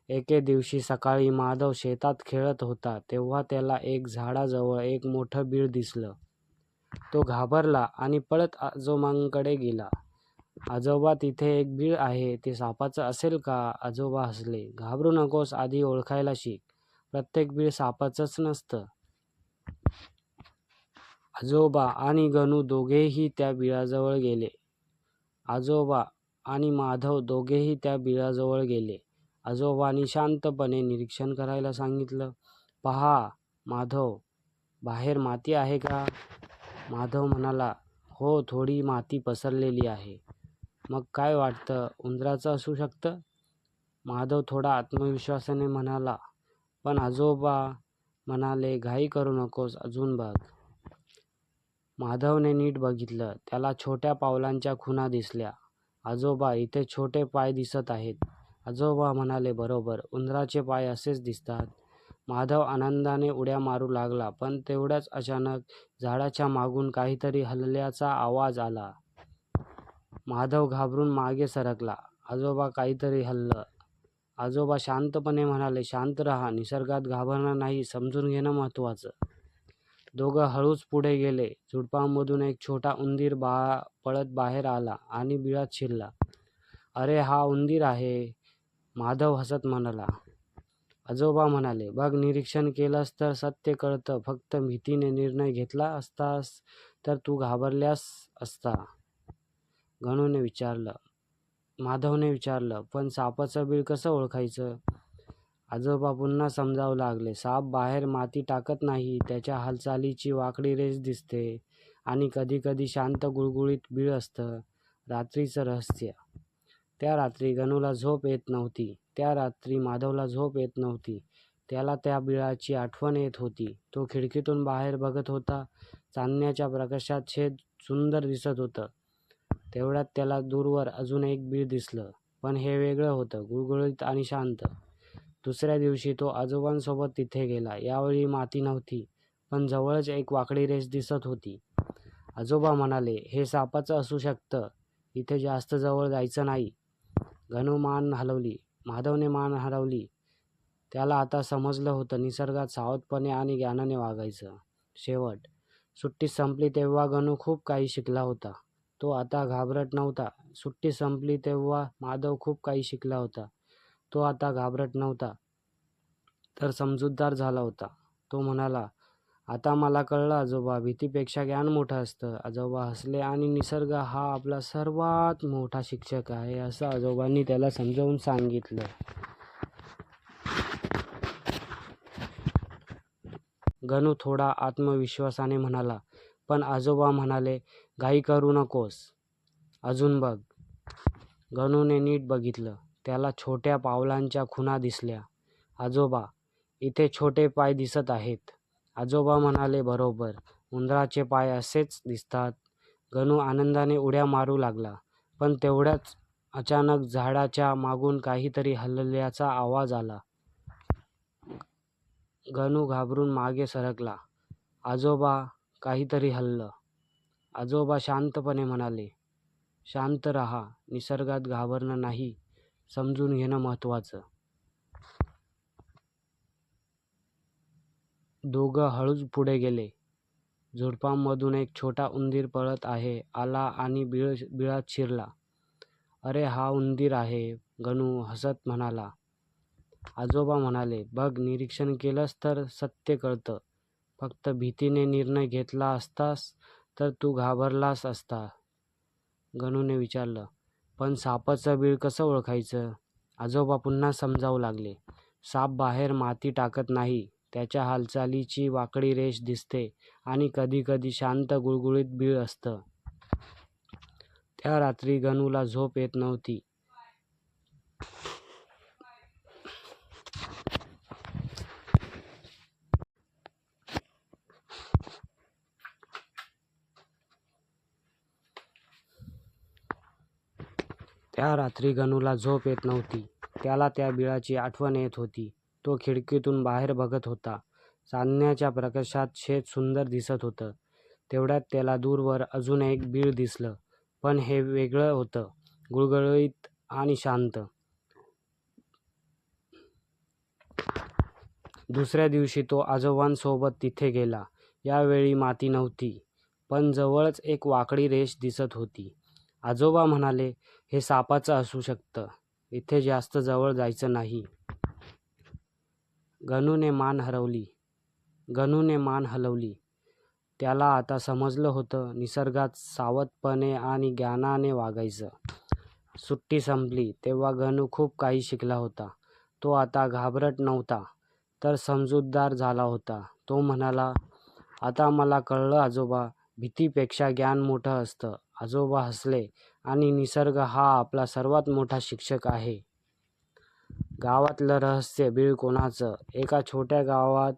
एके दिवशी सकाळी माधव शेतात खेळत होता तेव्हा त्याला एक झाडाजवळ एक मोठं बीळ दिसलं. तो घाबरला आणि पळत आजोबांकडे गेला. आजोबा, तिथे एक बीळ आहे, ते सापाचं असेल का? आजोबा हसले. घाबरू नकोस, आधी ओळखायला शिक. प्रत्येक बीळ सापाचंच नसतं. आजोबा आणि गणू दोघेही त्या बिळाजवळ गेले. आजोबा आणि माधव दोघेही त्या बिळाजवळ गेले. आजोबांनी शांतपणे निरीक्षण करायला सांगितलं. पहा माधव, बाहेर माती आहे का? माधव म्हणाला, हो, थोडी माती पसरलेली आहे. मग काय वाटतं, उंदराचं असू शकतं? माधव थोडा आत्मविश्वासाने म्हणाला. पण आजोबा म्हणाले, घाई करू नकोस, अजून बघ. माधवने नीट बघितलं. त्याला छोट्या पावलांच्या खुणा दिसल्या. आजोबा, इथे छोटे पाय दिसत आहेत. आजोबा म्हणाले, बरोबर, उंदराचे पाय असेच दिसतात. माधव आनंदाने उड्या मारू लागला, पण तेवढ्याच अचानक झाडाच्या मागून काहीतरी हलल्याचा आवाज आला. माधव घाबरून मागे सरकला. आजोबा, काहीतरी हललं. आजोबा शांतपणे म्हणाले, शांत रहा, निसर्गात घाबरणं नाही, समजून घेणं महत्त्वाचं. दोघं हळूच पुढे गेले. झुडपांमधून एक छोटा उंदीर पळत बाहेर आला आणि बिळात शिरला. अरे, हा उंदीर आहे, माधव हसत म्हणाला. आजोबा म्हणाले, बघ, निरीक्षण केलंस तर सत्य कळतं. फक्त भीतीने निर्णय घेतला असतास तर तू घाबरल्यास असता. माधवने विचारलं, पण सापाचं बीळ कसं ओळखायचं? आजोबा पुन्हा समजावू लागले. साप बाहेर माती टाकत नाही, त्याच्या हालचालीची वाकडी रेष दिसते आणि कधीकधी शांत गुळगुळीत बीळ असतं. रात्रीचं रहस्य. त्या रात्री गणूला झोप येत नव्हती. त्या रात्री माधवला झोप येत नव्हती. त्याला त्या बिळाची आठवण येत होती. तो खिडकीतून बाहेर बघत होता. चांदण्याच्या प्रकाशात शेत सुंदर दिसत होतं. तेवढ्यात त्याला दूरवर अजून एक बीळ दिसलं. पण हे वेगळं होतं, गुळगुळीत आणि शांत. दुसऱ्या दिवशी तो आजोबांसोबत तिथे गेला. यावेळी माती नव्हती, पण जवळच एक वाकडी रेष दिसत होती. आजोबा म्हणाले, हे सापाचं असू शकतं, इथे जास्त जवळ जायचं नाही. गणू मान हलवली. माधवने मान हलवली. त्याला आता समजलं होतं, निसर्गात सावधपणे आणि ज्ञानाने वागायचं. शेवट. सुट्टी संपली तेव्हा गणू खूप काही शिकला होता. तो आता घाबरट नव्हता. सुट्टी संपली तेव्हा माधव खूप काही शिकला होता. तो आता घाबरट नव्हता, तर समजूतदार झाला होता. तो म्हणाला, आता मला कळलं आजोबा, भीतीपेक्षा ज्ञान मोठं असतं. आजोबा हसले आणि निसर्ग हा आपला सर्वात मोठा शिक्षक आहे, असं आजोबांनी त्याला समजावून सांगितलं. गणू थोडा आत्मविश्वासाने म्हणाला, पण आजोबा म्हणाले, घाई करू नकोस, अजून बघ. गणूने नीट बघितलं. त्याला छोट्या पावलांच्या खुणा दिसल्या. आजोबा, इथे छोटे पाय दिसत आहेत. आजोबा म्हणाले, बरोबर, उंदराचे पाय असेच दिसतात. गणू आनंदाने उड्या मारू लागला. पण तेवढ्याच अचानक झाडाच्या मागून काहीतरी हलल्याचा आवाज आला. गणू घाबरून मागे सरकला. आजोबा, काहीतरी हललं. आजोबा शांतपणे म्हणाले, शांत रहा, निसर्गात घाबरणं नाही, समजून घेणं महत्त्वाचं. दोघं हळूच पुढे गेले. झुडपांमधून एक छोटा उंदीर पळत आला आणि बिळात शिरला. अरे, हा उंदीर आहे, गणू हसत म्हणाला. आजोबा म्हणाले, बघ, निरीक्षण केलंस तर सत्य कळतं. फक्त भीतीने निर्णय घेतला असतास तर तू घाबरलास असता. गणूने विचारलं, पण सापाचं बीळ कसं ओळखायचं? आजोबा पुन्हा समजावू लागले. साप बाहेर माती टाकत नाही, त्याच्या हालचालीची वाकडी रेष दिसते आणि कधीकधी शांत गुळगुळीत बीळ असतं. त्या रात्री गणूला झोप येत नव्हती. त्याला त्या बिळाची आठवण येत होती. तो खिडकीतून बाहेर बघत होता. चांदण्याच्या प्रकाशात शेत सुंदर दिसत होतं. तेवढ्यात त्याला दूरवर अजून एक बीळ दिसलं. पण हे वेगळं होतं, गुळगुळीत आणि शांत. दुसऱ्या दिवशी तो आजोबांसोबत तिथे गेला. यावेळी माती नव्हती, पण जवळच एक वाकडी रेष दिसत होती. आजोबा म्हणाले, "हे सापाचं असू शकतं. इथे जास्त जवळ जायचं नाही." गणूने मान हलवली. त्याला आता समजलं होतं, निसर्गात सावधपणे आणि ज्ञानाने वागायचं. सुट्टी संपली तेव्हा गणू खूप काही शिकला होता. तो आता घाबरट नव्हता, तर समजूतदार झाला होता. तो म्हणाला, "आता मला कळलं आजोबा, भीतीपेक्षा ज्ञान मोठं असतं." आजोबा हसले, "आणि निसर्ग हा आपला सर्वात मोठा शिक्षक आहे." गावातलं रहस्य बीळ कोणाचं? एका छोट्या गावात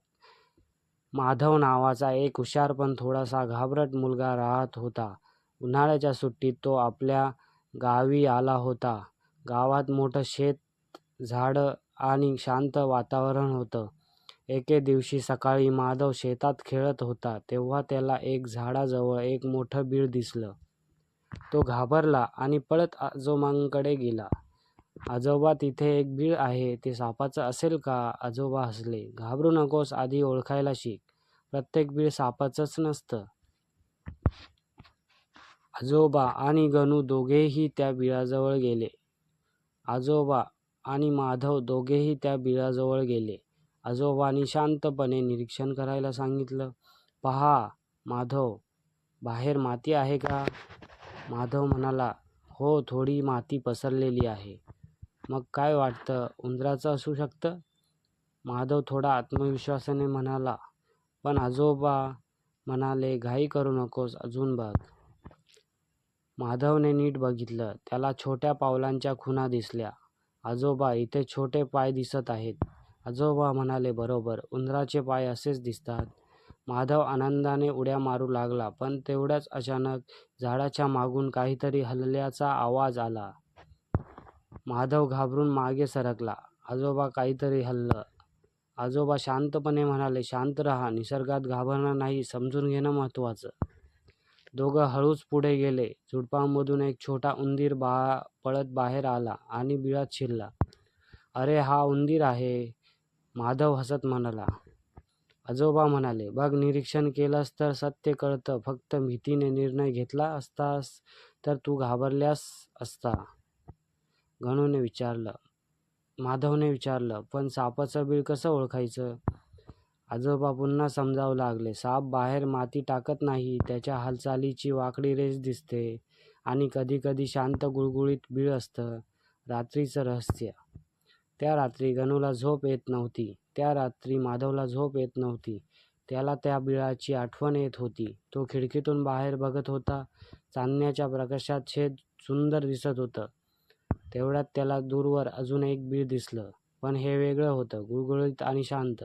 माधव नावाचा एक हुशार पण थोडासा घाबरट मुलगा राहत होता. उन्हाळ्याच्या सुट्टीत तो आपल्या गावी आला होता. गावात मोठं शेत, झाडं आणि शांत वातावरण होतं. एके दिवशी सकाळी माधव शेतात खेळत होता, तेव्हा त्याला एक झाडाजवळ एक मोठं बीळ दिसलं. तो घाबरला आणि पळत आजोबांकडे गेला. "आजोबा, तिथे एक बीळ आहे. ते सापाचं असेल का?" आजोबा हसले. "घाबरू नकोस, आधी ओळखायला शिक. प्रत्येक बीळ सापाचंच नसतं." आजोबा आणि गणू दोघेही त्या बिळाजवळ गेले. आजोबा आणि माधव दोघेही त्या बिळाजवळ गेले. आजोबांनी शांतपणे निरीक्षण करायला सांगितलं. "पहा माधव, बाहेर माती आहे का?" माधव म्हणाला, "हो, थोडी माती पसरलेली आहे." "मग काय वाटतं, उंदराचं असू शकतं?" माधव थोडा आत्मविश्वासाने म्हणाला. पण आजोबा म्हणाले, "घाई करू नकोस, अजून बघ." माधवने नीट बघितलं. त्याला छोट्या पावलांच्या खुणा दिसल्या. "आजोबा, इथे छोटे पाय दिसत आहेत." आजोबा म्हणाले, "बरोबर, उंदराचे पाय असेच दिसतात." माधव आनंदाने उड्या मारू लागला, पण तेवढ्याच अचानक झाडाच्या मागून काहीतरी हलल्याचा आवाज आला. माधव घाबरून मागे सरकला. "आजोबा, काहीतरी हललं." आजोबा शांतपणे म्हणाले, "शांत राहा, निसर्गात घाबरणं नाही, समजून घेणं महत्त्वाचं." दोघं हळूच पुढे गेले. झुडपांमधून एक छोटा उंदीर पळत बाहेर आला आणि बिळात शिरला. "अरे, हा उंदीर आहे," माधव हसत म्हणाला. आजोबा म्हणाले, "बघ, निरीक्षण केलंस तर सत्य कळतं. फक्त भीतीने निर्णय घेतला असतास तर तू घाबरलास असता." माधवने विचारलं, "पण सापाचं बीळ कसं ओळखायचं?" आजोबा पुन्हा समजावू लागले, "साप बाहेर माती टाकत नाही. त्याच्या हालचालीची वाकडी रेष दिसते आणि कधीकधी शांत गुळगुळीत बीळ असतं." रात्रीचं रहस्य. त्या रात्री माधवला झोप येत नव्हती. त्याला त्या बिळाची आठवण येत होती. तो खिडकीतून बाहेर बघत होता. चांदण्याच्या प्रकाशात शेत सुंदर दिसत होतं. तेवढ्यात त्याला दूरवर अजून एक बीळ दिसलं. पण हे वेगळं होतं, गुळगुळीत आणि शांत.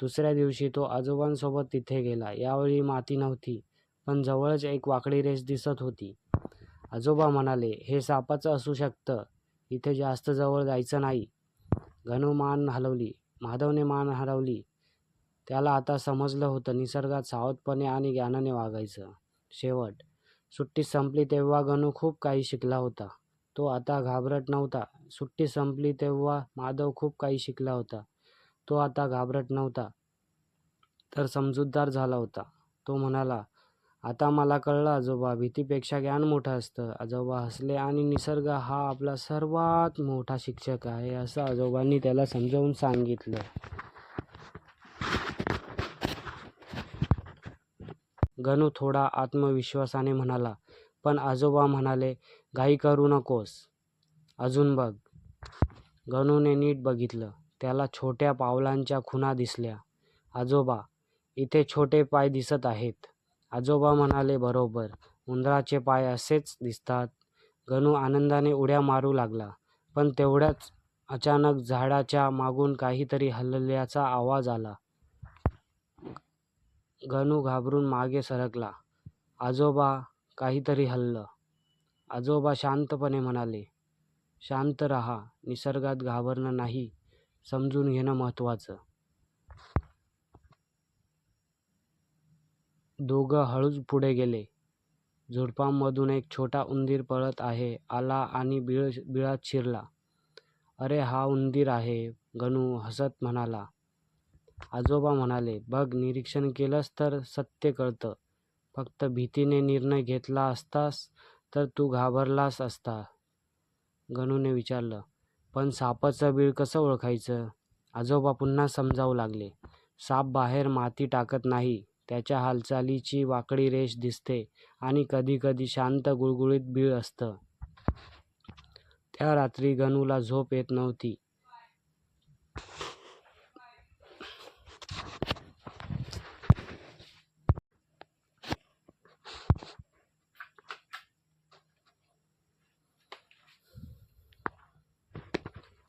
दुसऱ्या दिवशी तो आजोबांसोबत तिथे गेला. यावेळी माती नव्हती, पण जवळच एक वाकडी रेष दिसत होती. आजोबा म्हणाले, "हे सापाचं असू शकतं. इथे जास्त जवळ जायचं नाही." माधवने मान हलवली. त्याला आता समजलं होतं, निसर्गात सावधपणे आणि ज्ञानाने वागायचं. शेवट. सुट्टी संपली तेव्हा गणू खूप काही शिकला होता. तो आता घाबरट नव्हता. सुट्टी संपली तेव्हा माधव खूप काही शिकला होता. तो आता घाबरट नव्हता, तर समजूतदार झाला होता. तो म्हणाला, "आता मला कळलं आजोबा, भीतीपेक्षा ज्ञान मोठं असतं." आजोबा हसले आणि निसर्ग हा आपला सर्वात मोठा शिक्षक आहे, असं आजोबांनी त्याला समजावून सांगितलं. गणू थोडा आत्मविश्वासाने म्हणाला, पण आजोबा म्हणाले, "घाई करू नकोस, अजून बघ." गणूने नीट बघितलं. त्याला छोट्या पावलांच्या खुणा दिसल्या. "आजोबा, इथे छोटे पाय दिसत आहेत." आजोबा म्हणाले, "बरोबर, उंदराचे पाय असेच दिसतात." गणू आनंदाने उड्या मारू लागला. पण तेवढ्याच अचानक झाडाच्या मागून काहीतरी हलल्याचा आवाज आला. गणू घाबरून मागे सरकला. "आजोबा, काहीतरी हललं." आजोबा शांतपणे म्हणाले, "शांत राहा, निसर्गात घाबरणं नाही, समजून घेणं महत्त्वाचं." दोघं हळूच पुढे गेले. झुडपांमधून एक छोटा उंदीर पळत आला आणि बिळात शिरला. "अरे, हा उंदीर आहे," गणू हसत म्हणाला. आजोबा म्हणाले, "बघ, निरीक्षण केलंस तर सत्य कळतं. फक्त भीतीने निर्णय घेतला असतास तर तू घाबरलास असता." गणूने विचारलं, "पण सापाचं बिळ कसं ओळखायचं?" आजोबा पुन्हा समजावू लागले, "साप बाहेर माती टाकत नाही. त्याच्या हालचालीची वाकडी रेष दिसते आणि कधीकधी शांत गुळगुळीत बिळ असतं."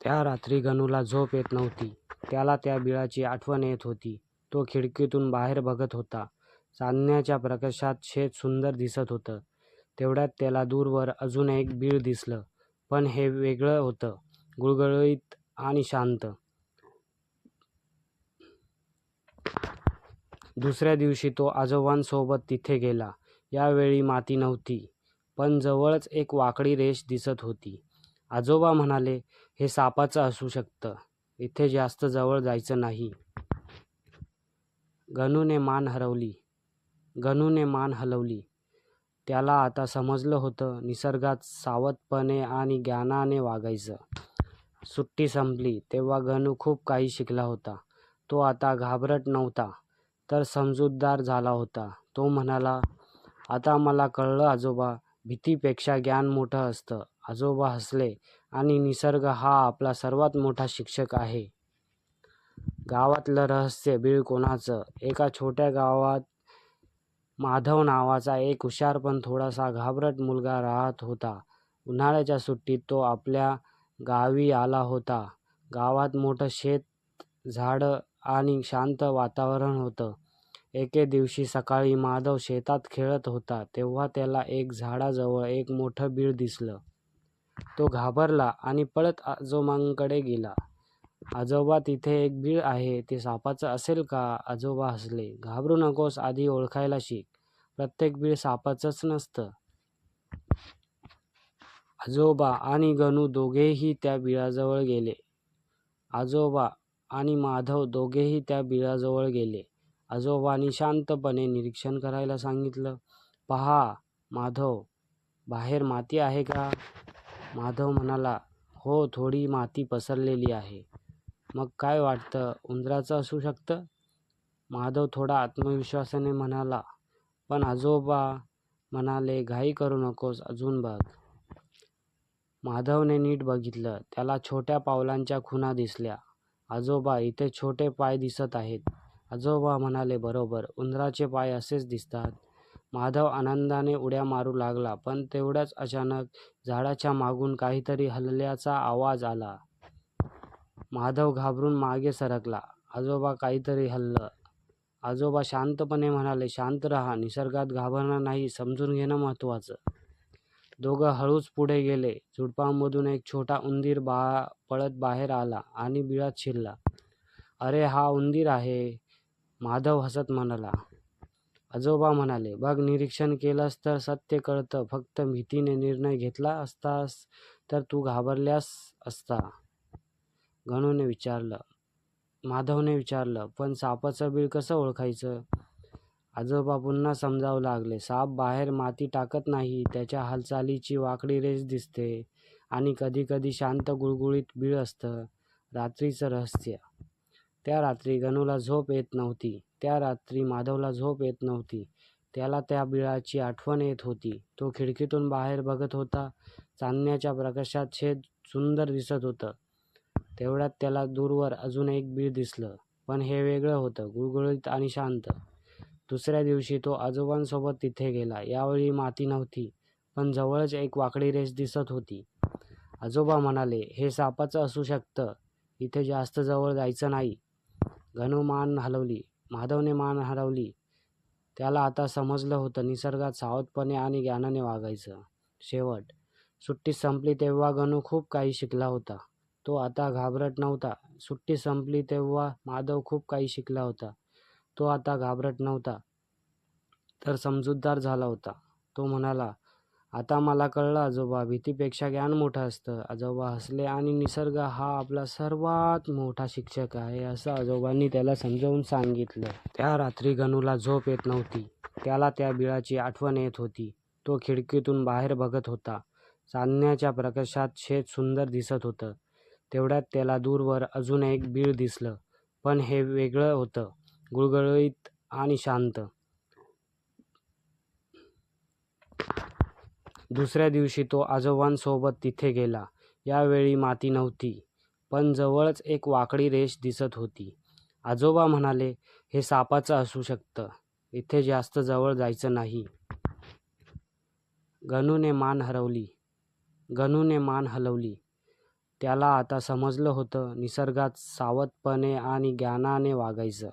त्या रात्री गणूला झोप येत नव्हती. त्याला त्या बिळाची आठवण येत होती. तो खिडकीतून बाहेर बघत होता. चांदण्याच्या प्रकाशात शेत सुंदर दिसत होतं. तेवढ्यात त्याला दूरवर अजून एक बीळ दिसलं. पण हे वेगळं होतं, गुळगुळीत आणि शांत. दुसऱ्या दिवशी तो आजोबांसोबत तिथे गेला. यावेळी माती नव्हती, पण जवळच एक वाकडी रेष दिसत होती. आजोबा म्हणाले, "हे सापाचं असू शकतं. इथे जास्त जवळ जायचं नाही." गणूने मान हलवली. त्याला आता समजलं होतं, निसर्गात सावधपणे आणि ज्ञानाने वागायचं. सुट्टी संपली तेव्हा गणू खूप काही शिकला होता. तो आता घाबरट नव्हता, तर समजूतदार झाला होता. तो म्हणाला, "आता मला कळलं आजोबा, भीतीपेक्षा ज्ञान मोठं असतं." आजोबा हसले, "आणि निसर्ग हा आपला सर्वात मोठा शिक्षक आहे." गावातलं रहस्य बीळ कोणाचं? एका छोट्या गावात माधव नावाचा एक हुशार पण थोडासा घाबरट मुलगा राहत होता. उन्हाळ्याच्या सुट्टीत तो आपल्या गावी आला होता. गावात मोठं शेत, झाडं आणि शांत वातावरण होतं. एके दिवशी सकाळी माधव शेतात खेळत होता तेव्हा त्याला एक झाडाजवळ एक मोठं बीळ दिसलं. तो घाबरला आणि पळत आजोबांकडे गेला. "आजोबा, तिथे एक बीळ आहे. ते सापाचं असेल का?" आजोबा हसले, "घाबरू नकोस, आधी ओळखायला शिक. प्रत्येक बीळ सापाचंच नसतं." आजोबा आणि गणू दोघेही त्या बिळाजवळ गेले. आजोबा आणि माधव दोघेही त्या बिळाजवळ गेले. आजोबांनी शांतपणे निरीक्षण करायला सांगितलं. "पहा माधव, बाहेर माती आहे का?" माधव म्हणाला, "हो, थोडी माती पसरलेली आहे." "मग काय वाटतं, उंदराचं असू शकतं?" माधव थोडा आत्मविश्वासाने म्हणाला. पण आजोबा म्हणाले, "घाई करू नकोस, अजून बघ." माधवने नीट बघितलं. त्याला छोट्या पावलांच्या खुणा दिसल्या. "आजोबा, इथे छोटे पाय दिसत आहेत." आजोबा म्हणाले, "बरोबर, उंदराचे पाय असेच दिसतात." माधव आनंदाने उड्या मारू लागला. पण तेवढ्याच अचानक झाडाच्या मागून काहीतरी हलल्याचा आवाज आला. माधव घाबरून मागे सरकला. "आजोबा, काहीतरी हललं." आजोबा शांतपणे म्हणाले, "शांत राहा. निसर्गात घाबरणं नाही, समजून घेणं महत्त्वाचं." दोघं हळूच पुढे गेले. झुडपांमधून एक छोटा उंदीर पळत बाहेर आला आणि बिळात शिरला. "अरे, हा उंदीर आहे," माधव हसत म्हणाला. आजोबा म्हणाले, "बघ, निरीक्षण केलंस तर सत्य कळतं. फक्त भीतीने निर्णय घेतला असतास तर तू घाबरलास असता." माधवने विचारलं, "पण सापाचं बिळ कसं ओळखायचं?" आजोबा पुन्हा समजावू लागले, "साप बाहेर माती टाकत नाही. त्याच्या हालचालीची वाकडी रेष दिसते आणि कधीकधी शांत गुळगुळीत बीळ असतं." रात्रीचं रहस्य. त्या रात्री गणूला झोप येत नव्हती. त्या रात्री माधवला झोप येत नव्हती. त्याला त्या बिळाची आठवण येत होती. तो खिडकीतून बाहेर बघत होता. चांदण्याच्या प्रकाशात शेत सुंदर दिसत होतं. तेवढ्यात त्याला दूरवर अजून एक बीळ दिसलं. पण हे वेगळं होतं, गुळगुळीत आणि शांत. दुसऱ्या दिवशी तो आजोबांसोबत तिथे गेला. यावेळी माती नव्हती, पण जवळच एक वाकडी रेष दिसत होती. आजोबा म्हणाले, "हे सापाचं असू शकतं. इथे जास्त जवळ जायचं नाही." माधवने मान हलवली. त्याला आता समजलं होतं, निसर्गात सावधपणे आणि ज्ञानाने वागायचं. शेवट. सुट्टी संपली तेव्हा गणू खूप काही शिकला होता. तो आता घाबरट नव्हता. सुट्टी संपली तेव्हा माधव खूप काही शिकला होता. तो आता घाबरट नव्हता, तर समजूतदार झाला होता. तो म्हणाला, आता मला कळलं आजोबा, भीतीपेक्षा ज्ञान मोठं असतं. आजोबा हसले आणि निसर्ग हा आपला सर्वात मोठा शिक्षक आहे, असं आजोबांनी त्याला समजावून सांगितलं. त्या रात्री गणूला झोप येत नव्हती. त्याला त्या बिळाची आठवण येत होती. तो खिडकीतून बाहेर बघत होता. चांदण्याच्या प्रकाशात शेत सुंदर दिसत होतं. तेवढ्यात त्याला दूरवर अजून एक बीळ दिसलं. पण हे वेगळं होतं, गुळगुळीत आणि शांत. दुसऱ्या दिवशी तो आजोबांसोबत तिथे गेला. यावेळी माती नव्हती, पण जवळच एक वाकडी रेष दिसत होती. आजोबा म्हणाले, हे सापाचं असू शकतं. इथे जास्त जवळ जायचं नाही. गणूने मान हलवली. त्याला आता समजलं होतं, निसर्गात सावधपणे आणि ज्ञानाने वागायचं.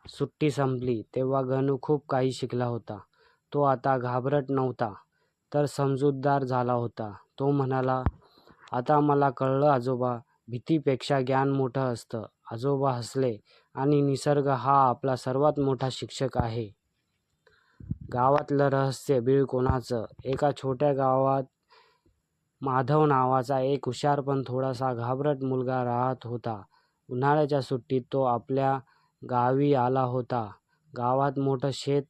सुट्टी संपली तेव्हा गणू खूप काही शिकला होता. तो आता घाबरट नव्हता, तर समजूतदार झाला होता. तो म्हणाला, आता मला कळलं आजोबा, भीतीपेक्षा ज्ञान मोठं असतं. आजोबा हसले आणि निसर्ग हा आपला सर्वात मोठा शिक्षक आहे. गावातलं रहस्य बीळ कोणाचं? एका छोट्या गावात माधव नावाचा एक हुशार पण थोडासा घाबरट मुलगा राहत होता. उन्हाळ्याच्या सुट्टीत तो आपल्या गावी आला होता. गावात मोठं शेत,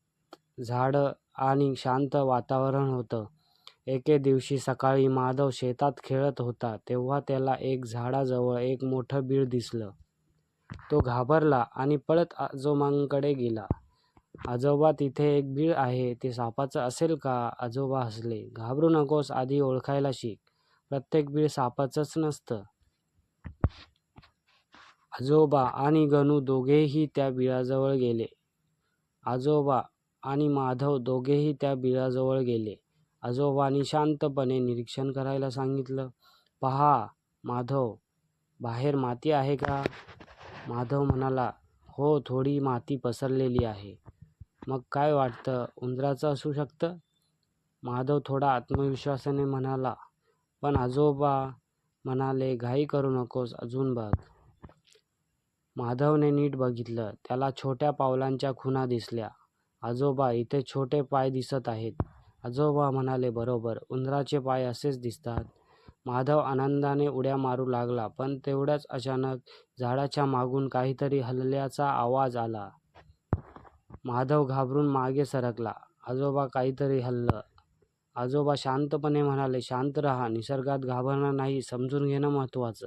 झाडं आणि शांत वातावरण होतं. एके दिवशी सकाळी माधव शेतात खेळत होता तेव्हा त्याला एक झाडाजवळ एक मोठं बीळ दिसलं. तो घाबरला आणि पळत आजोबांकडे गेला. आजोबा, तिथे एक बीळ आहे, ते सापाचं असेल का? आजोबा हसले. घाबरू नकोस, आधी ओळखायला शिक. प्रत्येक बीळ सापाचंच नसतं. आजोबा आणि गणू दोघेही त्या बिळाजवळ गेले. आजोबा आणि माधव दोघेही त्या बिळाजवळ गेले. आजोबांनी शांतपणे निरीक्षण करायला सांगितलं. पहा माधव, बाहेर माती आहे का? माधव म्हणाला, हो, थोडी माती पसरलेली आहे. मग काय वाटतं, उंदराचं असू शकतं? माधव थोडा आत्मविश्वासाने म्हणाला. पण आजोबा म्हणाले, घाई करू नकोस, अजून बघ. माधवने नीट बघितलं. त्याला छोट्या पावलांच्या खुणा दिसल्या. आजोबा, इथे छोटे पाय दिसत आहेत. आजोबा म्हणाले, बरोबर, उंदराचे पाय असेच दिसतात. माधव आनंदाने उड्या मारू लागला. पण तेवढ्याच अचानक झाडाच्या मागून काहीतरी हलल्याचा आवाज आला. माधव घाबरून मागे सरकला. आजोबा, काहीतरी हललं. आजोबा शांतपणे म्हणाले, शांत राहा, निसर्गात घाबरणं नाही, समजून घेणं महत्त्वाचं.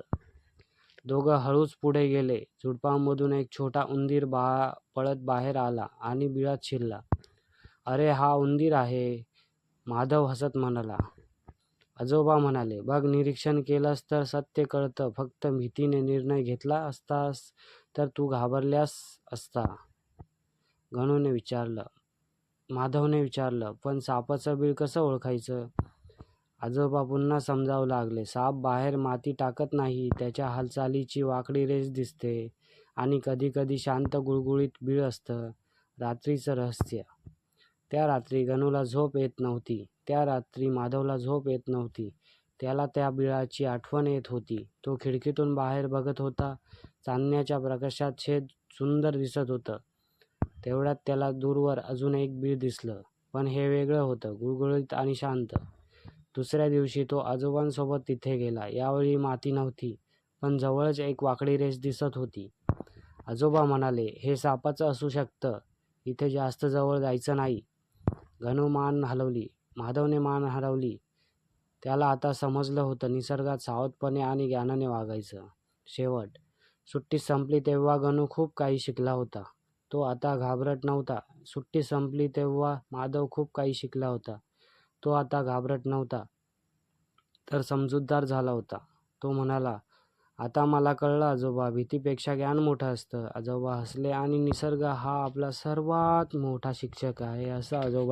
दोघं हळूच पुढे गेले. झुडपांमधून एक छोटा उंदीर पळत बाहेर आला आणि बिळात शिरला. अरे, हा उंदीर आहे, माधव हसत म्हणाला. आजोबा म्हणाले, बघ, निरीक्षण केलंस तर सत्य कळतं. फक्त भीतीने निर्णय घेतला असतास तर तू घाबरल्यास असता. माधवने विचारलं, पण सापाचं बीळ कसं ओळखायचं? आजोबा पुन्हा समजावू लागले. साप बाहेर माती टाकत नाही, त्याच्या हालचालीची वाकडी रेष दिसते आणि कधीकधी शांत गुळगुळीत बीळ असतं. रात्रीचं रहस्य. त्या रात्री गणूला झोप येत नव्हती. त्या रात्री माधवला झोप येत नव्हती. त्याला त्या बिळाची आठवण येत होती. तो खिडकीतून बाहेर बघत होता. चांदण्याच्या प्रकाशात शेत सुंदर दिसत होतं. तेवढ्यात त्याला दूरवर अजून एक बीळ दिसलं. पण हे वेगळं होतं, गुळगुळीत आणि शांत. दुसऱ्या दिवशी तो आजोबांसोबत तिथे गेला. यावेळी माती नव्हती, पण जवळच एक वाकडी रेष दिसत होती. आजोबा म्हणाले, हे सापाचं असू शकतं. इथे जास्त जवळ जायचं नाही. माधवने मान हलवली. त्याला आता समजलं होतं, निसर्गात सावधपणे आणि ज्ञानाने वागायचं. शेवट. सुट्टी संपली तेव्हा गणू खूप काही शिकला होता. तो आता घाबरट नव्हता. सुट्टी संपली तेव्हा माधव खूप काही शिकला होता. तो आता घाबरट नव्हता, तर समजूतदार झाला होता. तो म्हणाला, आता मला कळलं आजोबा, भीतीपेक्षा ज्ञान मोठं असतं. आजोबा हसले आणि निसर्ग हा आपला सर्वात मोठा शिक्षक आहे, असं आजोबांनी